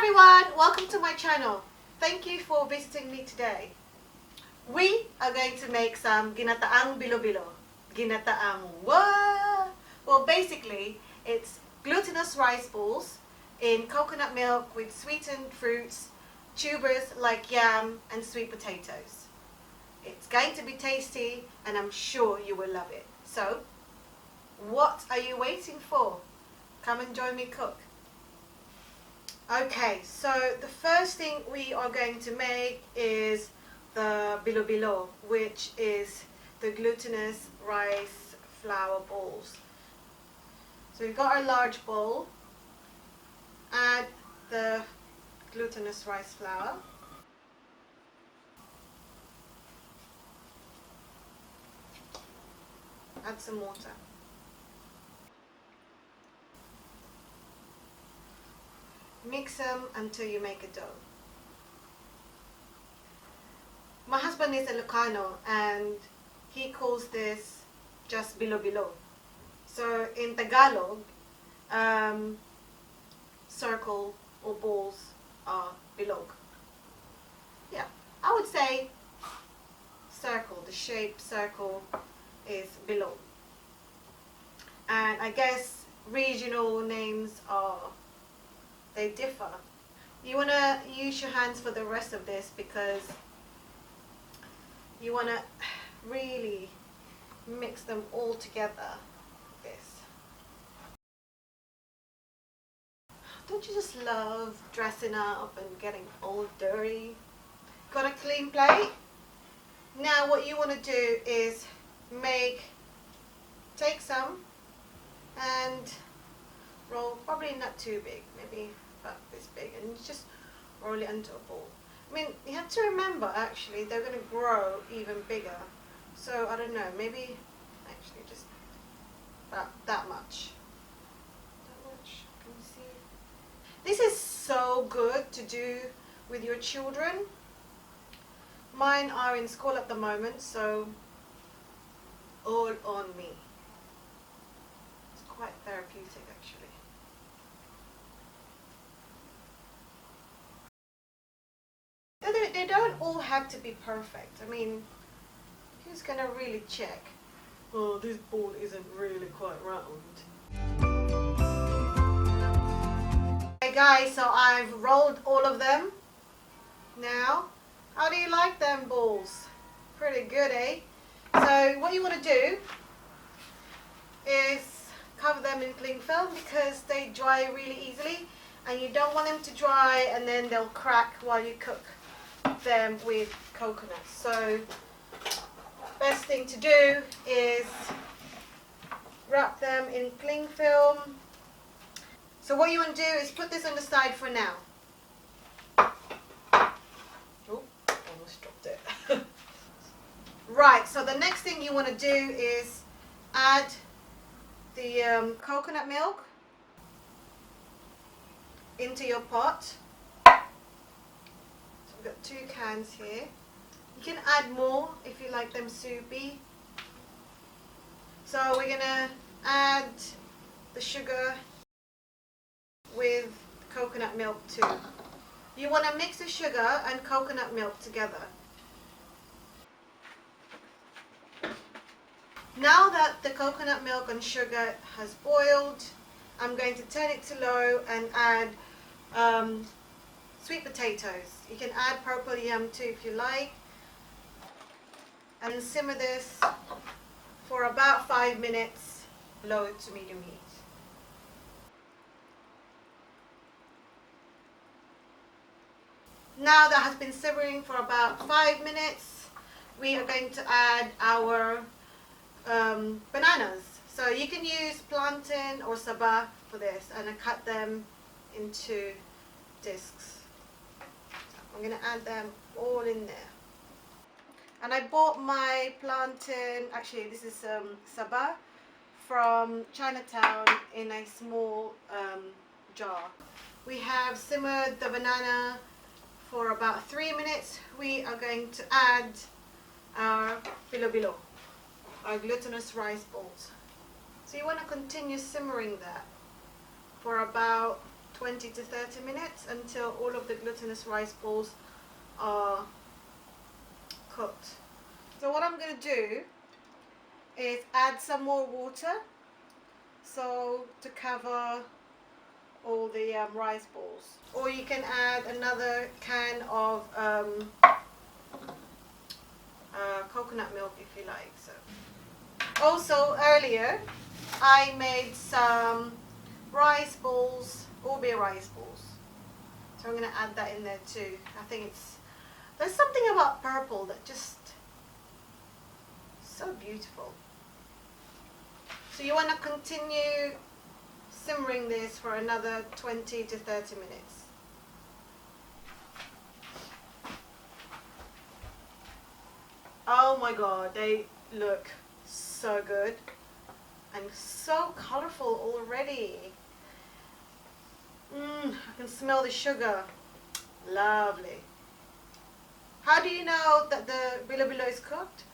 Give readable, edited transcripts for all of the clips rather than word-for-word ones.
everyone, welcome to my channel. Thank you for visiting me today. We are going to make some Gintaang Bilo Bilo. Ginataang what? Well, basically it's glutinous rice balls in coconut milk with sweetened fruits, tubers like yam and sweet potatoes. It's going to be tasty and I'm sure you will love it. So, what are you waiting for? Come and join me cook. Okay, so the first thing we are going to make is the Bilo Bilo, which is the glutinous rice flour balls. So we've got our large bowl. Add the glutinous rice flour. Add some water. Mix them until you make a dough. My husband is Ilocano and he calls this just Bilo Bilo. So in Tagalog, circle or balls are bilog. Yeah, I would say circle, the shape circle is bilog. And I guess regional names they differ. You want to use your hands for the rest of this because you want to really mix them all together. This. Don't you just love dressing up and getting all dirty? Got a clean plate? Now what you want to do is take some and roll, probably not too big, maybe about this big, and just roll it into a ball. I mean, you have to remember actually they're going to grow even bigger, so I don't know, maybe actually just about that much. Can you see? This is so good to do with your children. Mine are in school at the moment, so all on me. It's quite therapeutic actually. They don't all have to be perfect. I mean, who's gonna really check? Oh, this ball isn't really quite round. Okay guys, so I've rolled all of them. Now, how do you like them balls? Pretty good, eh? So what you want to do is cover them in cling film because they dry really easily and you don't want them to dry and then they'll crack while you cook them with coconut. So best thing to do is wrap them in cling film. So what you want to do is put this on the side for now. Oh, almost dropped it. Right, so the next thing you want to do is add the coconut milk into your pot. So we've got 2 cans here. You can add more if you like them soupy. So we're going to add the sugar with coconut milk too. You want to mix the sugar and coconut milk together. Now that the coconut milk and sugar has boiled, I'm going to turn it to low and add sweet potatoes. You can add purple yam too if you like. And simmer this for about 5 minutes, low to medium heat. Now that has been simmering for about 5 minutes, we are going to add our bananas. So you can use plantain or saba for this, and I cut them into discs. I'm going to add them all in there. And I bought my plantain, actually this is saba, from Chinatown in a small jar. We have simmered the banana for about 3 minutes. We are going to add our Bilo Bilo, our glutinous rice balls. So you want to continue simmering that for about 20 to 30 minutes until all of the glutinous rice balls are cooked. So what I'm going to do is add some more water, so to cover all the rice balls. Or you can add another can of coconut milk if you like. So also earlier I made some rice balls, ube rice balls. So I'm going to add that in there too. I think there's something about purple that just so beautiful. So you want to continue simmering this for another 20 to 30 minutes. Oh my god, they look so good and so colorful already. I can smell the sugar. Lovely. How do you know that the Bilo Bilo is cooked?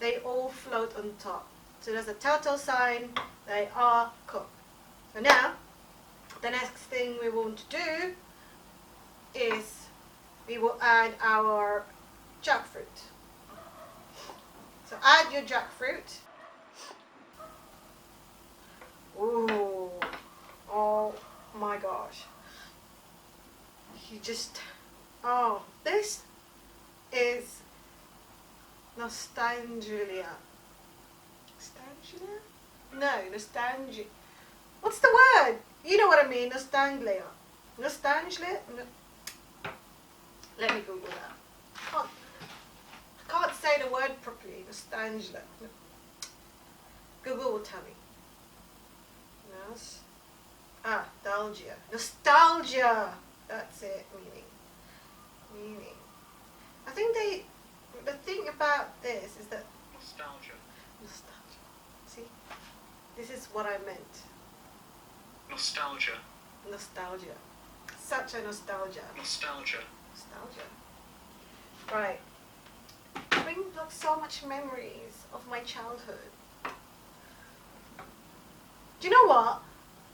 They all float on top. So there's a telltale sign they are cooked. So now, the next thing we want to do is we will add our jackfruit. So add your jackfruit. Ooh, oh my gosh. You just, oh, this is nostalgia. Nostalgia? No, nostalgia. What's the word? You know what I mean, nostalgia. Nostalgia? Let me Google that. I can't say the word properly. Nostalgia. Google will tell me. Nostalgia. Nostalgia. That's it. Meaning. I think the thing about this is that nostalgia. See, this is what I meant. Nostalgia. Such a nostalgia. Nostalgia. Right. Brings back so much memories of my childhood. Do you know what?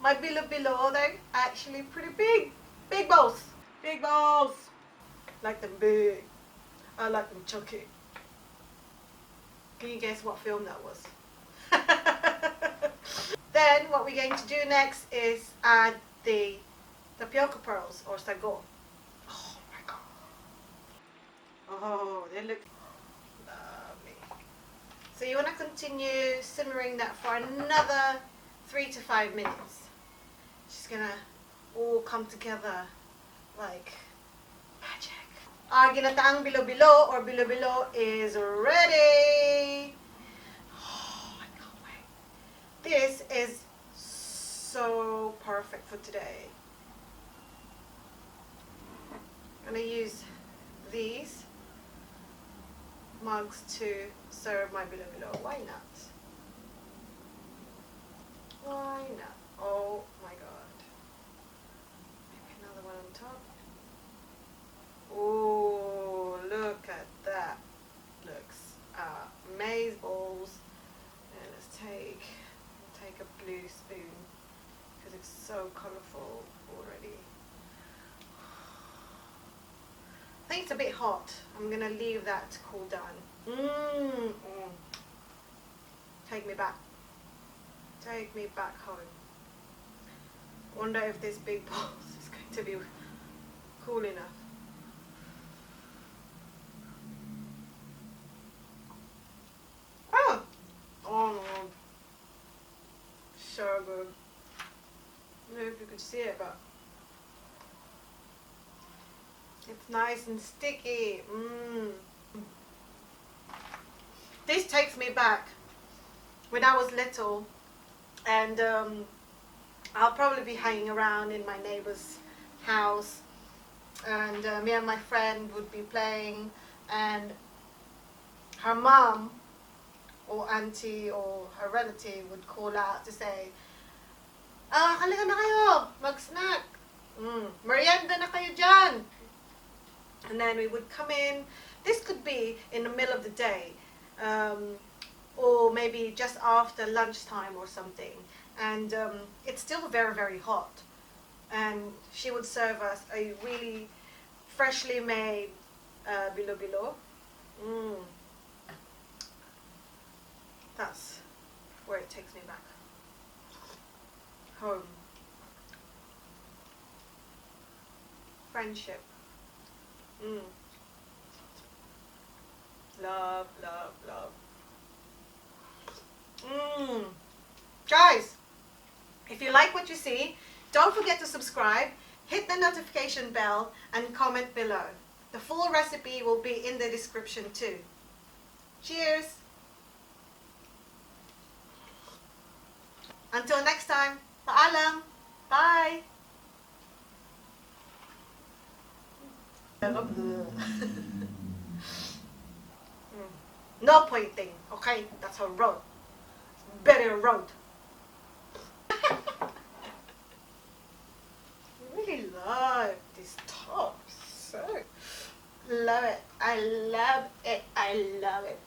My Bilo Bilo, they're actually pretty big. Big balls. Big balls. Like them big. I like them chunky. Can you guess what film that was? Then what we're going to do next is add the tapioca pearls or sago. Oh my god. Oh, they look lovely. So you want to continue simmering that for another 3 to 5 minutes. Just gonna all come together like magic. Our Gintaang Bilo Bilo or Bilo Bilo is ready. Oh, I can't wait. This is so perfect for today. I'm gonna use these mugs to serve my Bilo Bilo. Why not? Why not? Oh my god. Maybe another one on top. Oh, look at that. Looks amaze balls. And let's take a blue spoon because it's so colourful already. I think it's a bit hot. I'm gonna leave that to cool down. Take me back. Take me back home. Wonder if this big balls is going to be cool enough. Oh no. So good. I don't know if you could see it, but it's nice and sticky. This takes me back when I was little, and I'll probably be hanging around in my neighbor's house, and me and my friend would be playing, and her mom or auntie or her relative would call out to say, halika na kayo, mag-snack. Merienda na kayo dyan. And then we would come in. This could be in the middle of the day, or maybe just after lunchtime or something. And it's still very, very hot. and she would serve us a really freshly made Bilo Bilo. That's where it takes me back home. Friendship. Love, love, love. Guys, if you like what you see, don't forget to subscribe, hit the notification bell, and comment below. The full recipe will be in the description too. Cheers! Until next time, paalam! Bye! No pointing, okay? That's a road. Better road. I really love this top. So love it. I love it. I love it.